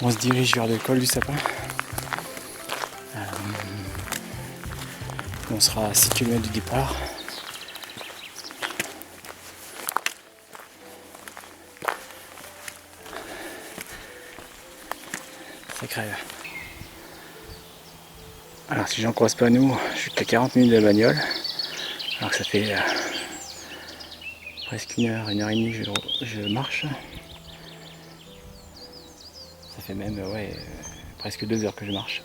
On se dirige vers le col du Sapin. On sera à 6 km du départ. Ça crève. Alors si j'en croise pas nous, je suis qu'à 40 minutes de bagnole. Alors que ça fait presque une heure et demie que je marche. Ça fait même presque 2 heures que je marche.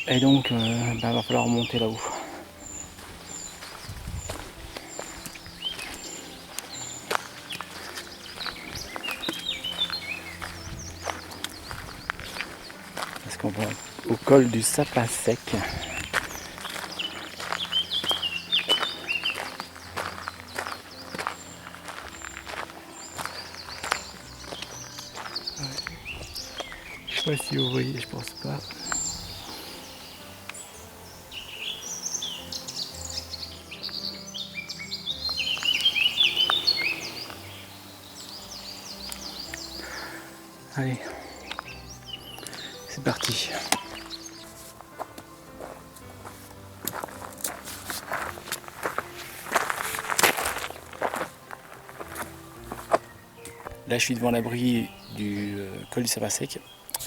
Et donc va falloir remonter là-haut. Parce qu'on va au col du Sapin Sec. Je sais pas si vous voyez, je pense pas. Allez, c'est parti. Là je suis devant l'abri du col du Sapin Sec.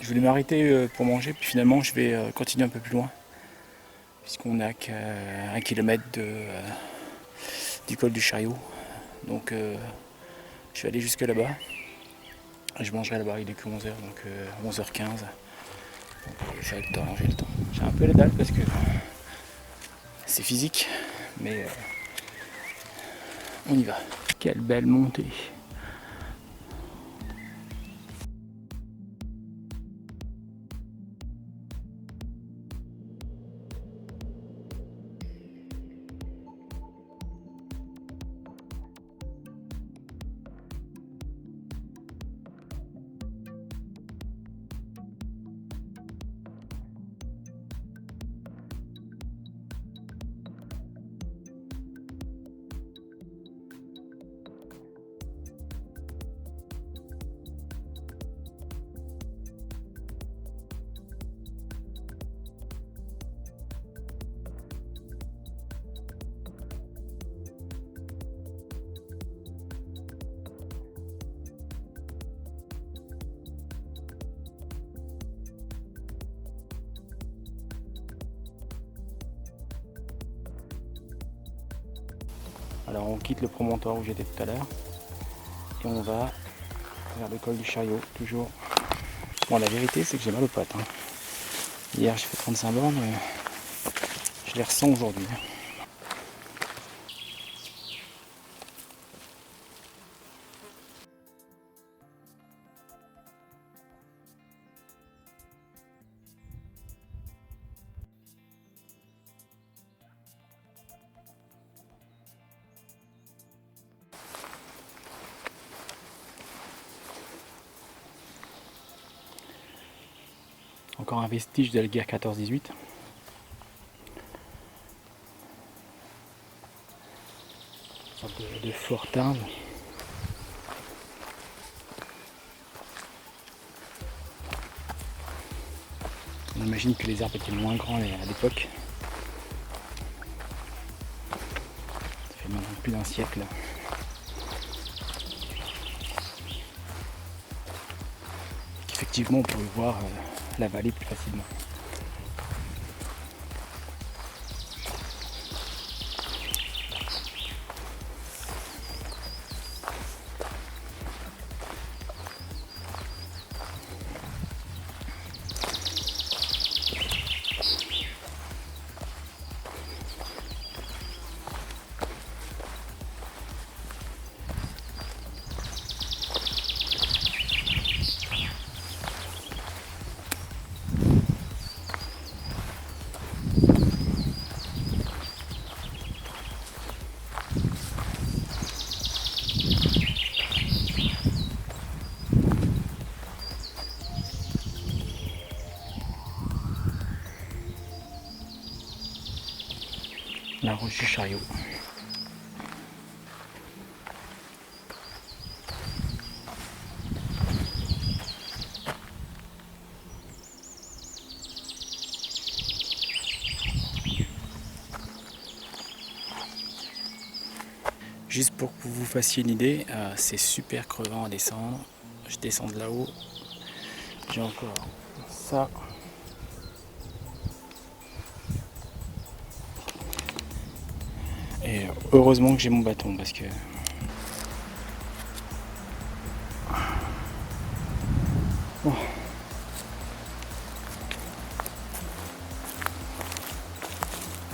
Je voulais m'arrêter pour manger, puis finalement je vais continuer un peu plus loin. Puisqu'on n'a qu'à 1 km du col du Chariot. Donc je vais aller jusque là-bas. Je mangerai là-bas, il est que 11h, donc 11h15. J'ai le temps, j'ai le temps. J'ai un peu la dalle parce que c'est physique, mais on y va. Quelle belle montée! Alors on quitte le promontoire où j'étais tout à l'heure et on va vers le col du Chariot, toujours. Bon, la vérité c'est que j'ai mal aux pattes. Hier j'ai fait 35 bornes, mais je les ressens aujourd'hui. Encore un vestige de la guerre 14-18. De fort arbre. On imagine que les arbres étaient moins grands à l'époque. Ça fait maintenant plus d'un siècle. Effectivement, on pouvait voir la vallée plus facilement. La roche du Chariot. Juste pour que vous fassiez une idée, c'est super crevant à descendre. Je descends de là-haut. J'ai encore ça. Et heureusement que j'ai mon bâton parce que bon.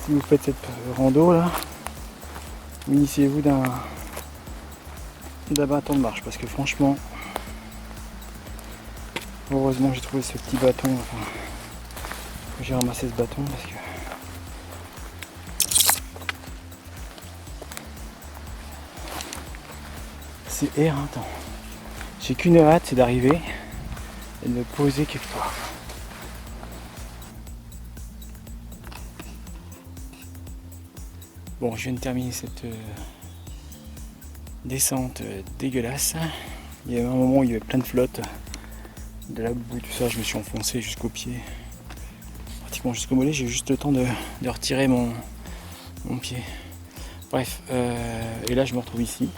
Si vous faites cette rando là, munissez-vous d'un bâton de marche parce que franchement, heureusement que j'ai trouvé ce petit bâton, enfin, que j'ai ramassé ce bâton parce que c'est éreintant. J'ai qu'une hâte, c'est d'arriver et de me poser quelque part. Bon, je viens de terminer cette descente dégueulasse. Il y a un moment où il y avait plein de flotte, de la boue, tout ça, je me suis enfoncé jusqu'au pied, pratiquement jusqu'au mollet, j'ai eu juste le temps de retirer mon pied. Bref, et là je me retrouve ici.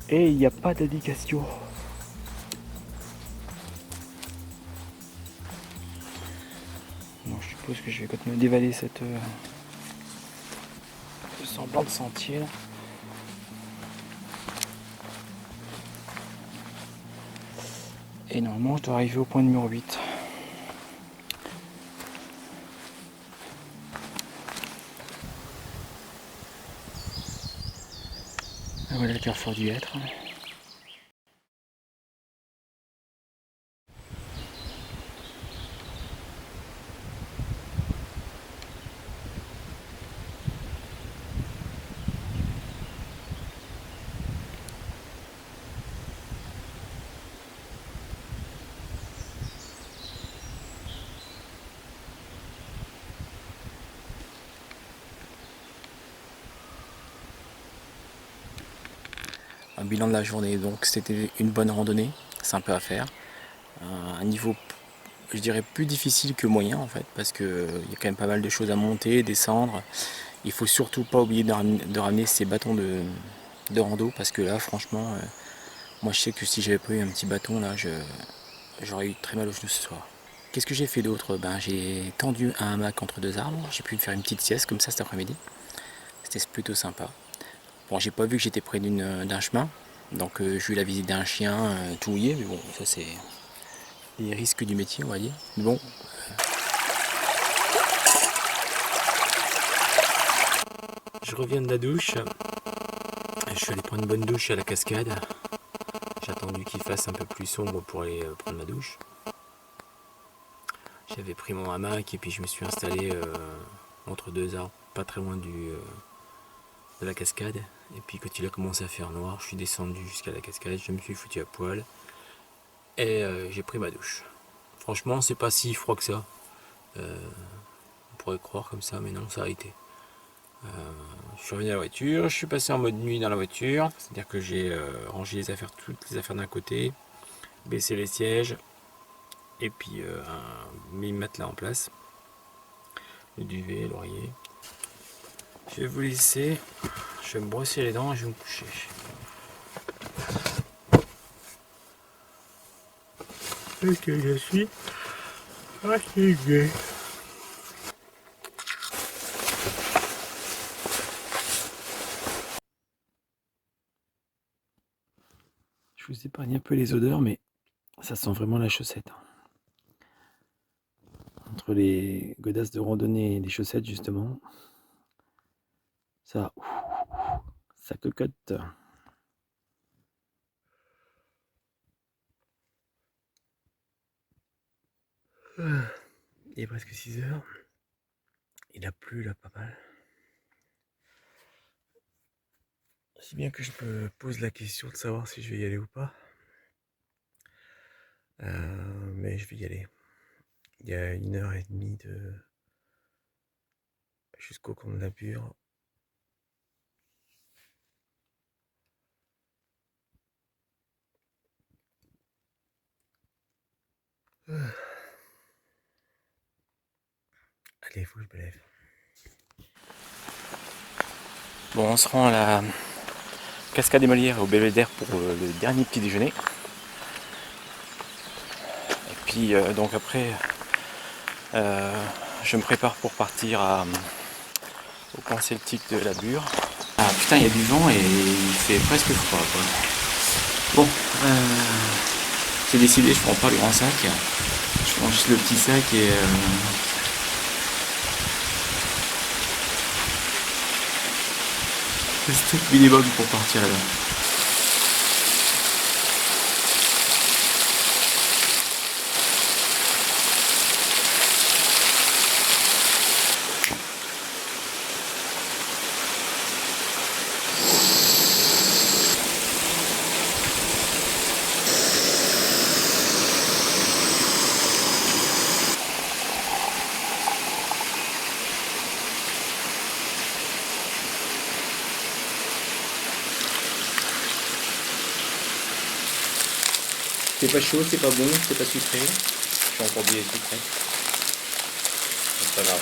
Et il n'y a pas d'indication. Bon, je suppose que je vais continuer à dévaler ce semblant de sentier là. Et normalement je dois arriver au point numéro 8. Voilà le carrefour du Hêtre. Un bilan de la journée, donc c'était une bonne randonnée, sympa à faire. Un niveau, je dirais, plus difficile que moyen en fait, parce qu'il y a quand même pas mal de choses à monter, descendre. Il faut surtout pas oublier de ramener ses bâtons de rando, parce que là franchement, moi je sais que si j'avais pas eu un petit bâton là, j'aurais eu très mal au genou ce soir. Qu'est-ce que j'ai fait d'autre? J'ai tendu un hamac entre deux arbres, j'ai pu me faire une petite sieste comme ça cet après-midi. C'était plutôt sympa. Bon, j'ai pas vu que j'étais près d'un chemin, donc j'ai eu la visite d'un chien tout mouillé, mais bon, ça c'est les risques du métier, on va dire. Mais bon. Je reviens de la douche. Je suis allé prendre une bonne douche à la cascade. J'ai attendu qu'il fasse un peu plus sombre pour aller prendre ma douche. J'avais pris mon hamac et puis je me suis installé entre deux arbres, pas très loin de la cascade. Et puis quand il a commencé à faire noir, je suis descendu jusqu'à la cascade, je me suis foutu à poil et j'ai pris ma douche. Franchement, c'est pas si froid que ça. On pourrait croire comme ça, mais non, ça a été. Je suis revenu à la voiture, je suis passé en mode nuit dans la voiture, c'est-à-dire que j'ai rangé toutes les affaires d'un côté, baissé les sièges, et puis mis le matelas en place, le duvet, l'oreiller. Je vais vous laisser, je vais me brosser les dents et je vais me coucher. Parce que je suis fatigué. Je vous épargne un peu les odeurs, mais ça sent vraiment la chaussette. Entre les godasses de randonnée et les chaussettes, justement, ça cocotte. Il est presque 6 heures. Il a plu là pas mal. Si bien que je me pose la question de savoir si je vais y aller ou pas. Mais je vais y aller. Il y a 1 heure et demie jusqu'au camp de la Bure. je me lève. Bon, on se rend à la Cascade des Molières et au Belvédère pour le dernier petit déjeuner. Et puis donc après, je me prépare pour partir au camp celtique de la Bure. Ah putain, il y a du vent et il fait presque froid quoi. Bon, c'est décidé, je prends pas le grand sac. Je prends juste le petit sac et le strict minimum pour partir là-bas. C'est pas chaud, c'est pas bon, c'est pas sucré. Je suis encore bien sucré. C'est pas grave.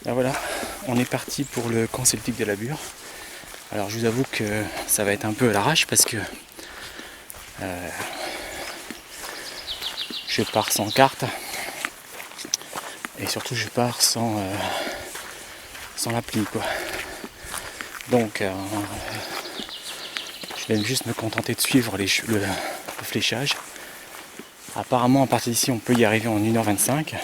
Là voilà, on est parti pour le camp celtique de la Bure. Alors je vous avoue que ça va être un peu à l'arrache parce que je pars sans carte et surtout je pars sans l'appli quoi. Donc je vais juste me contenter de suivre le fléchage. Apparemment à partir d'ici on peut y arriver en 1h25.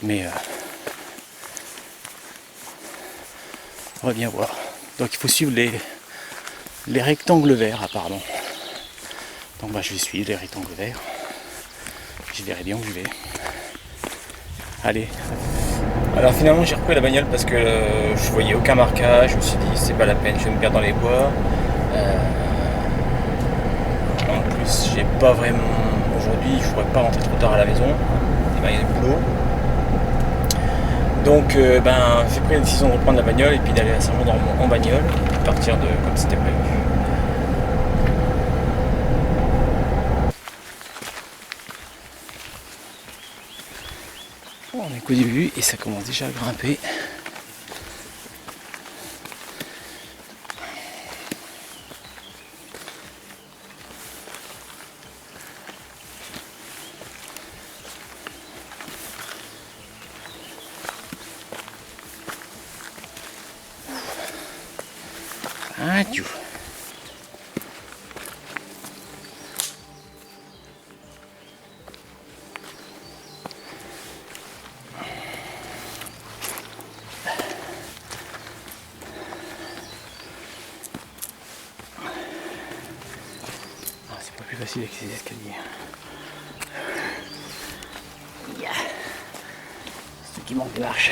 Mais on va bien voir. Donc il faut suivre les rectangles verts apparemment. Donc bah, je vais suivre les rectangles verts. Je verrai bien où je vais. Allez. Alors finalement j'ai repris la bagnole parce que je voyais aucun marquage. Je me suis dit c'est pas la peine, je vais me perdre dans les bois. En plus j'ai pas vraiment aujourd'hui, je pourrais pas rentrer trop tard à la maison. Et ben, il y a du boulot. Donc j'ai pris la décision de reprendre la bagnole et puis d'aller à Saint-Mandre en bagnole, et partir de comme c'était prévu. Bon, on est qu'au début et ça commence déjà à grimper. Adieu. C'est pas plus facile avec ces escaliers. Yeah. C'est ce qui manque de marche.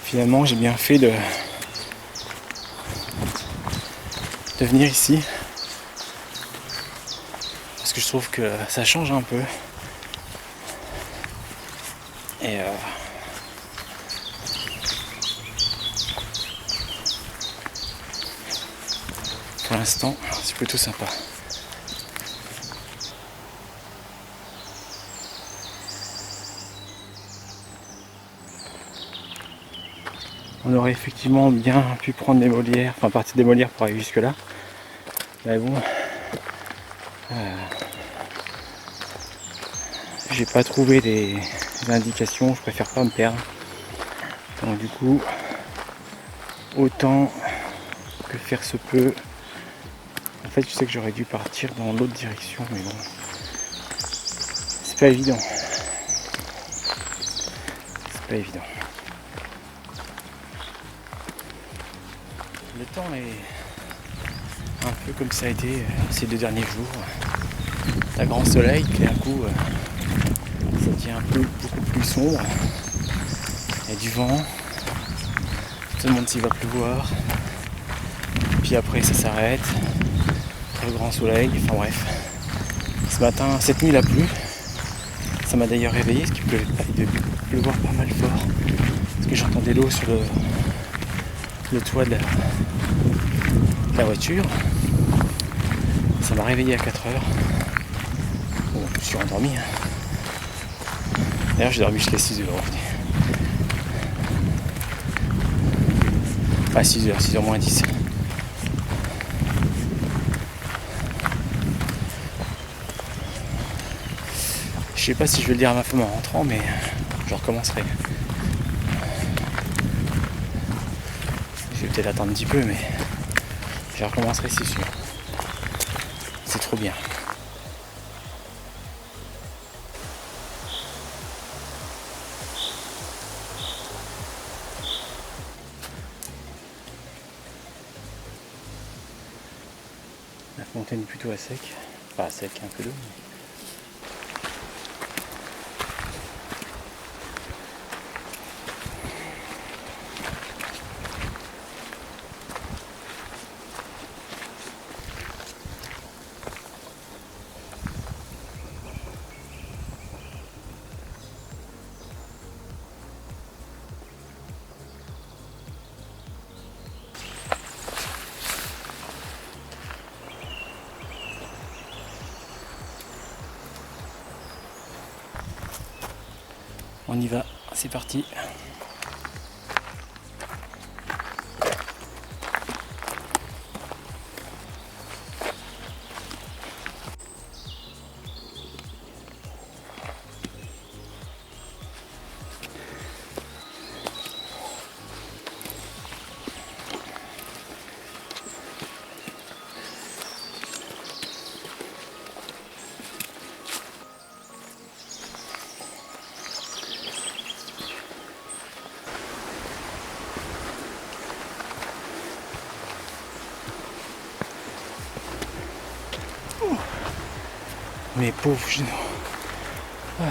Finalement, j'ai bien fait de venir ici parce que je trouve que ça change un peu et pour l'instant, c'est plutôt sympa. On aurait effectivement bien pu prendre des Molières, enfin partir des Molières pour aller jusque là. Mais bon, j'ai pas trouvé des indications, je préfère pas me perdre. Donc du coup, autant que faire se peut. En fait, je sais que j'aurais dû partir dans l'autre direction, mais bon, c'est pas évident. C'est pas évident. Le temps est un peu comme ça a été ces 2 derniers jours. Un grand soleil, puis d'un coup ça devient un peu beaucoup plus sombre. Il y a du vent, tout le monde s'y va pleuvoir. Puis après ça s'arrête. Très grand soleil, enfin bref. Ce matin, cette nuit il a plu. Ça m'a d'ailleurs réveillé, parce qu'il pleuvait pas, il devait pleuvoir pas mal fort. Parce que j'entendais l'eau sur le toit de la voiture. Ça m'a réveillé à 4 heures. Bon, je me suis endormi. D'ailleurs, j'ai dormi jusqu'à 6 heures. Enfin, 6 heures, 6h moins 10. Je sais pas si je vais le dire à ma femme en rentrant, mais je recommencerai. Je vais peut-être attendre un petit peu, mais je recommencerai, c'est sûr. C'est trop bien. La fontaine est plutôt à sec. Pas à sec, un peu d'eau. On y va, c'est parti. Mes pauvres genoux. Ah.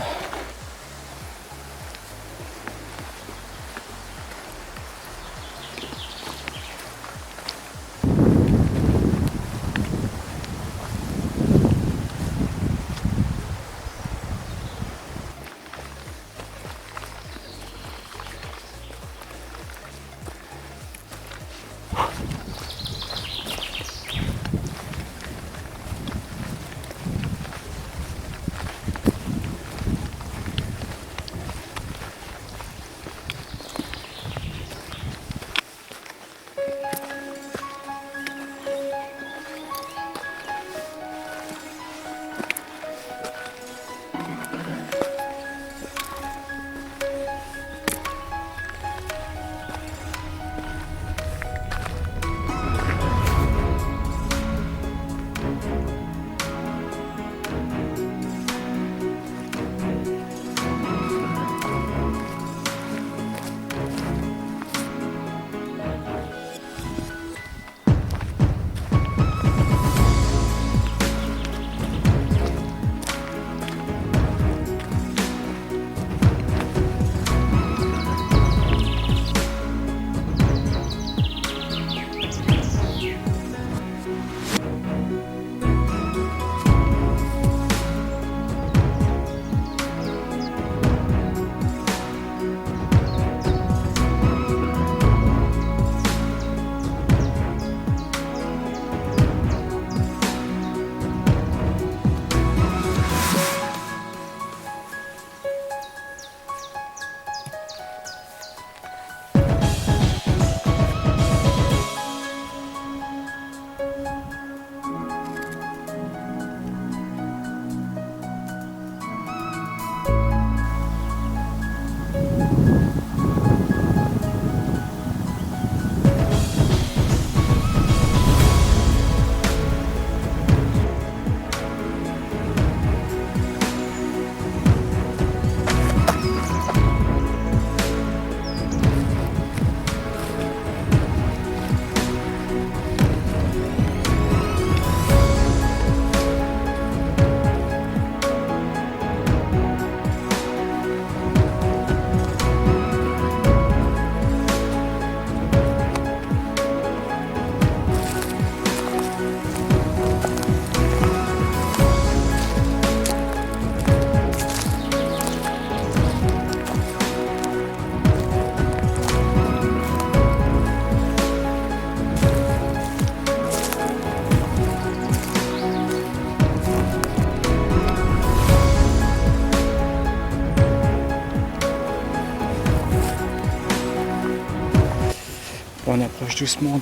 on approche doucement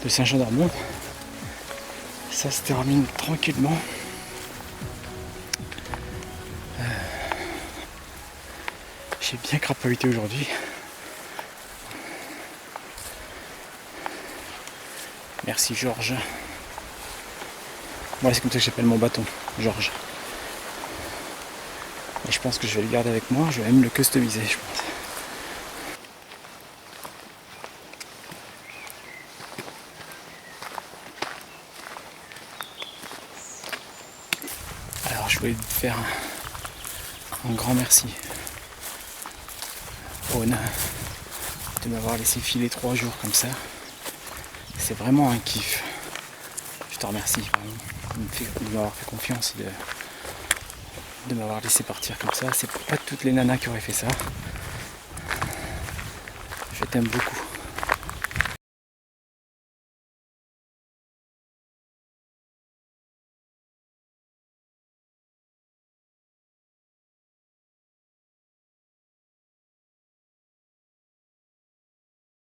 de Saint-Jean-d'Armont. Ça se termine tranquillement. J'ai bien crapahuté aujourd'hui. Merci Georges. Moi c'est comme ça que j'appelle mon bâton, Georges. Et je pense que je vais le garder avec moi, je vais même le customiser, je pense. Alors je voulais te faire un grand merci, Rhône, de m'avoir laissé filer 3 jours comme ça. C'est vraiment un kiff. Je te remercie vraiment de m'avoir fait confiance et de m'avoir laissé partir comme ça. C'est pas toutes les nanas qui auraient fait ça. Je t'aime beaucoup.